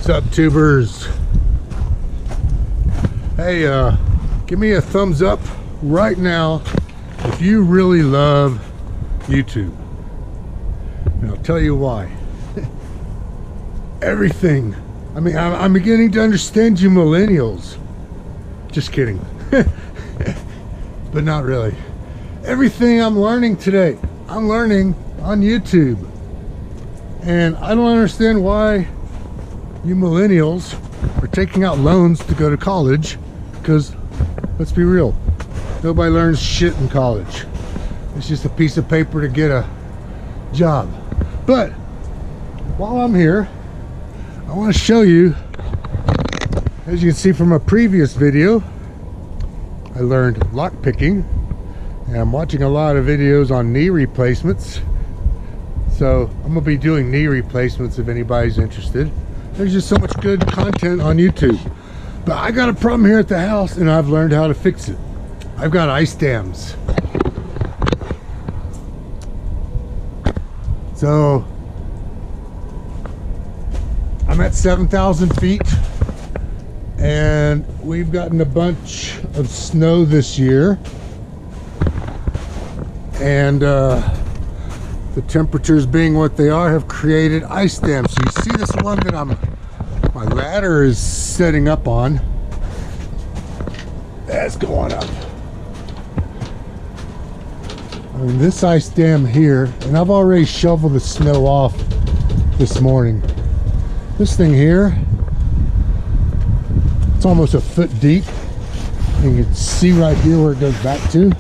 What's up, tubers? Hey, give me a thumbs up right now if you really love YouTube. And I'll tell you why. Everything. I mean, I'm beginning to understand you millennials. Just kidding. But not really. Everything I'm learning today, I'm learning on YouTube. And I don't understand why you millennials are taking out loans to go to college, because let's be real, nobody learns shit in college. It's just a piece of paper to get a job. But while I'm here, I want to show you, as you can see from a previous video, I learned lock picking, and I'm watching a lot of videos on knee replacements. So I'm gonna be doing knee replacements if anybody's interested. There's just so much good content on YouTube. But I got a problem here at the house, and I've learned how to fix it. I've got Icedams. So I'm at 7,000 feet, and we've gotten a bunch of snow this year. And the temperatures being what they are have created ice dams. So you see this one that my ladder is setting up on. That's going up. I mean, this ice dam here, and I've already shoveled the snow off this morning. This thing here, it's almost a foot deep. You can see right here where it goes back to.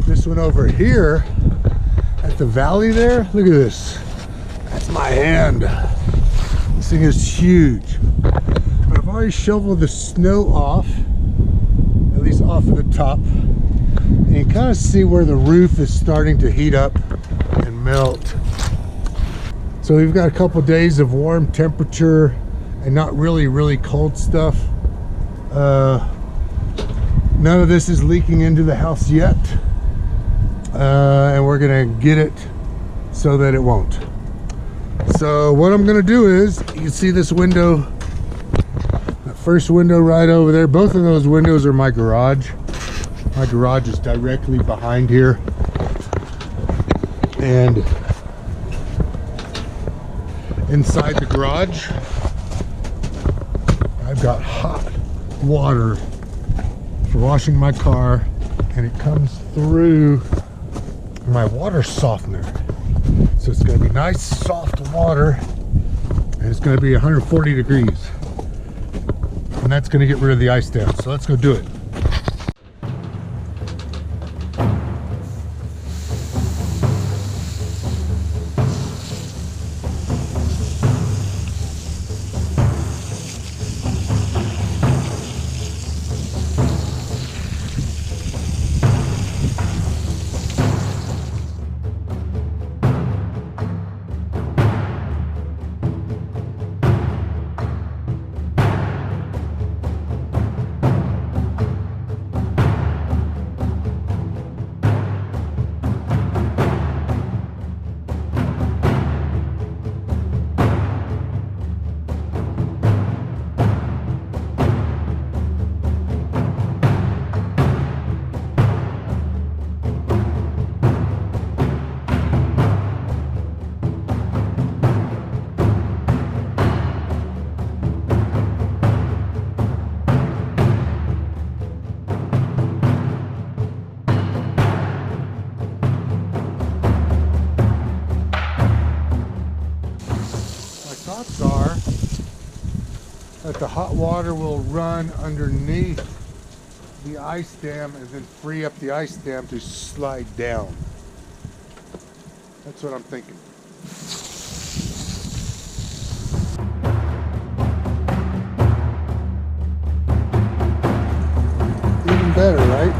This one over here at the valley there, look at this. That's my hand. This thing is huge. But I've already shoveled the snow off, at least off of the top. And you kind of see where the roof is starting to heat up and melt. So we've got a couple days of warm temperature and not really cold stuff. None of this is leaking into the house yet. And we're gonna get it so that it won't. So what I'm gonna do is, you can see this window, that first window right over there. Both of those windows are my garage. My garage is directly behind here. And inside the garage, I've got hot water for washing my car, and it comes through my water softener. So it's going to be nice soft water, and it's going to be 140 degrees, and that's going to get rid of the ice dam. So let's go do it. Are that the hot water will run underneath the ice dam and then free up the ice dam to slide down. That's what I'm thinking. Even better, right?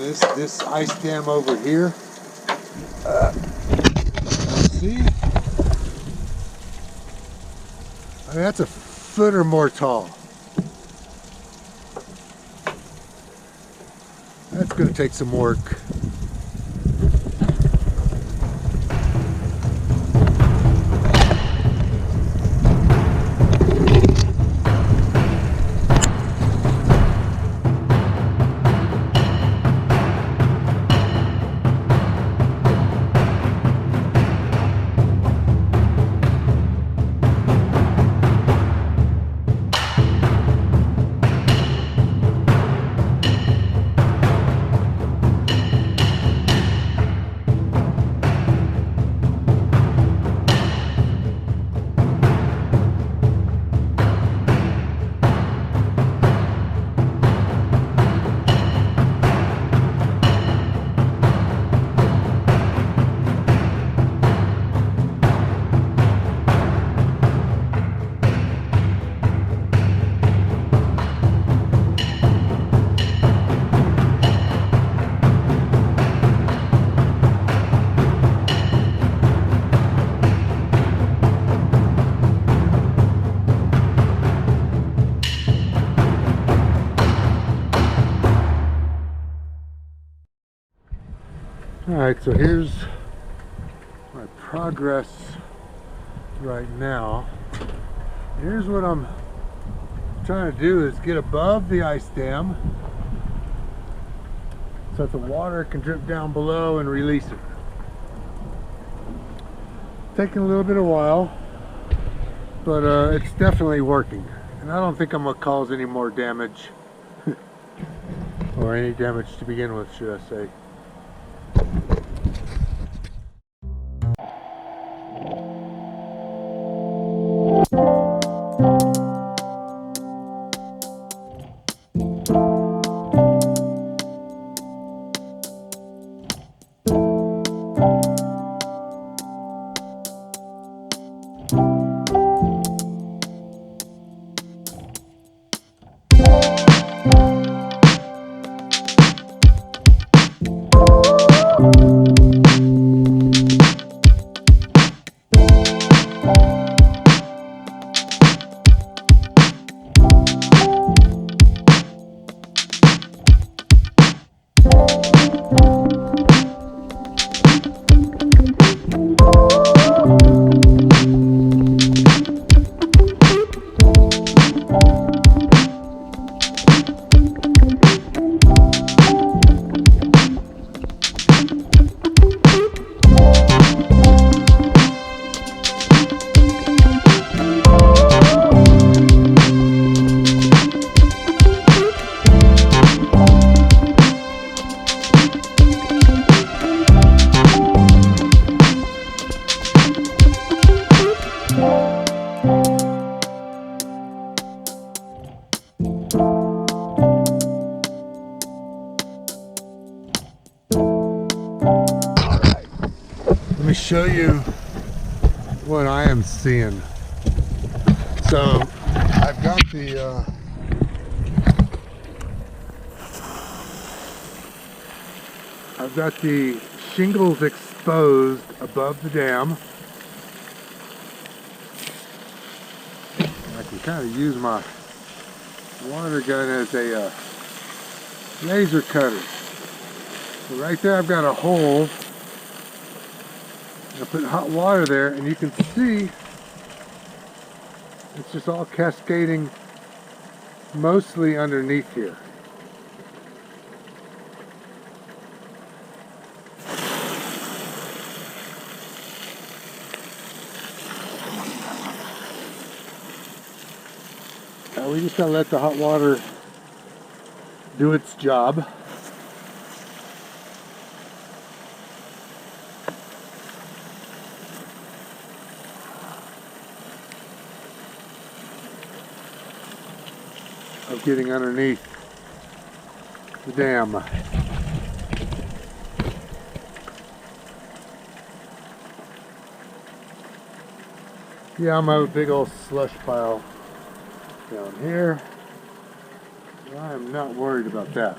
this ice dam over here. See? I mean, that's a foot or more tall. That's going to take some work. Alright, so here's my progress right now. Here's what I'm trying to do is get above the ice dam so that the water can drip down below and release it. Taking a little bit of while, but it's definitely working. And I don't think I'm going to cause any more damage or any damage to begin with, should I say. Let me show you what I am seeing. So I've got the shingles exposed above the dam. I can kind of use my water gun as a laser cutter. So right there I've got a hole. I put hot water there and you can see it's just all cascading mostly underneath here. We just gotta let the hot water do its job. Of getting underneath the dam. Yeah, I'm gonna have a big old slush pile down here. I am not worried about that.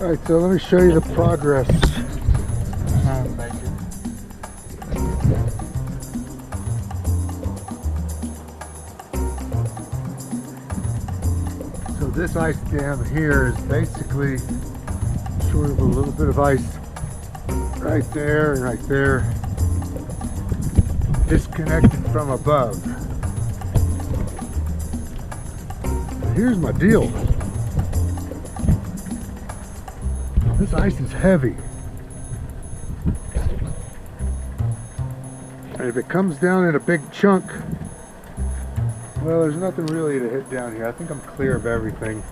Alright, so let me show you the progress. So this ice dam here is basically short of a little bit of ice right there and right there, disconnected from above. Here's my deal. This ice is heavy. And if it comes down in a big chunk, well, there's nothing really to hit down here. I think I'm clear of everything.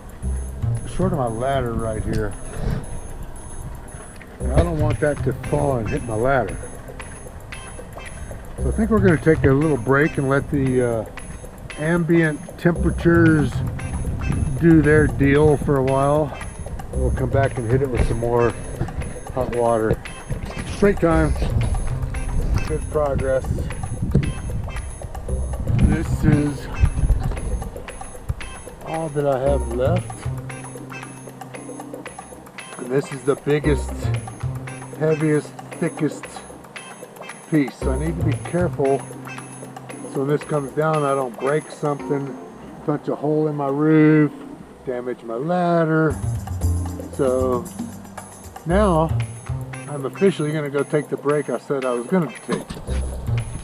Short of my ladder right here. And I don't want that to fall and hit my ladder. So I think we're going to take a little break and let the ambient temperatures do their deal for a while. We'll come back and hit it with some more hot water. Break time. Good progress. This is all that I have left. And this is the biggest, heaviest, thickest piece. So I need to be careful so when this comes down I don't break something, punch a hole in my roof, damage my ladder. So now I'm officially going to go take the break I said I was going to take.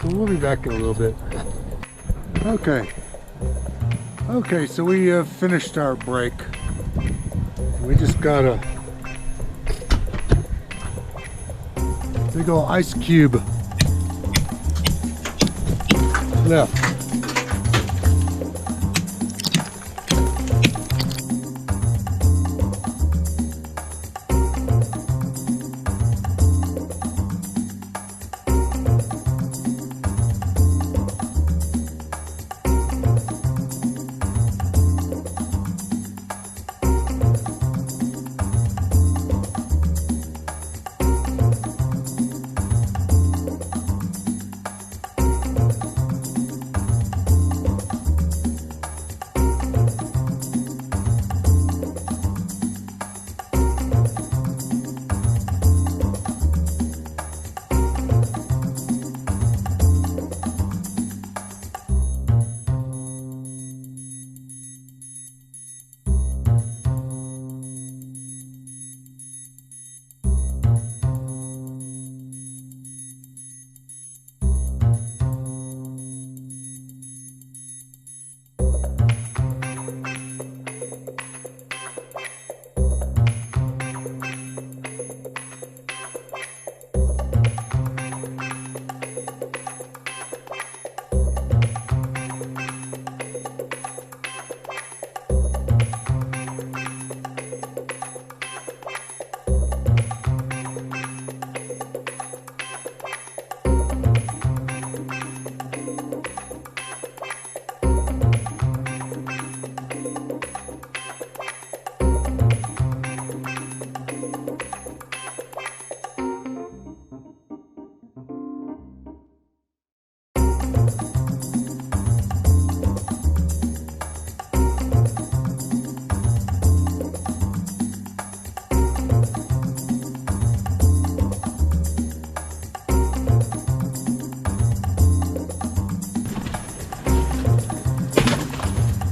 So we'll be back in a little bit. Okay, so we have finished our break. We just got a big old ice cube left.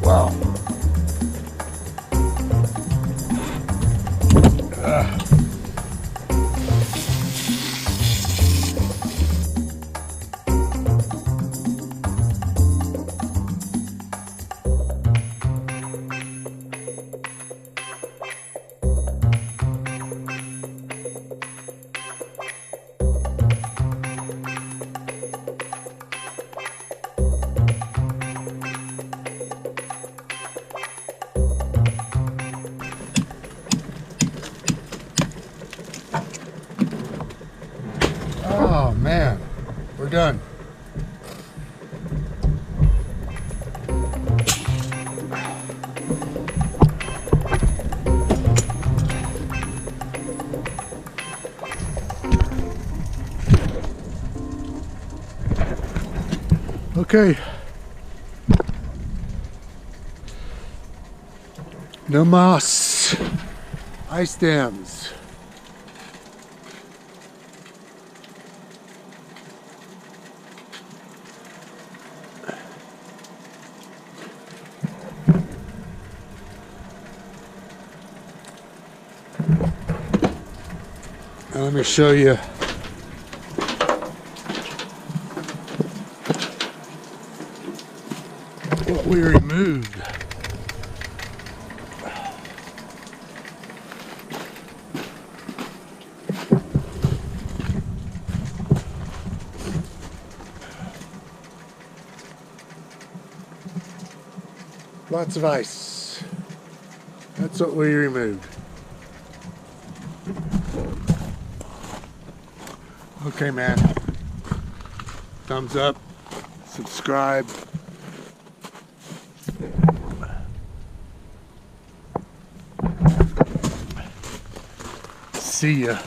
Wow. Oh man, we're done. Okay. No mas. Icedams. Now let me show you what we removed. Lots of ice. That's what we removed. Okay, man. Thumbs up. Subscribe. See ya.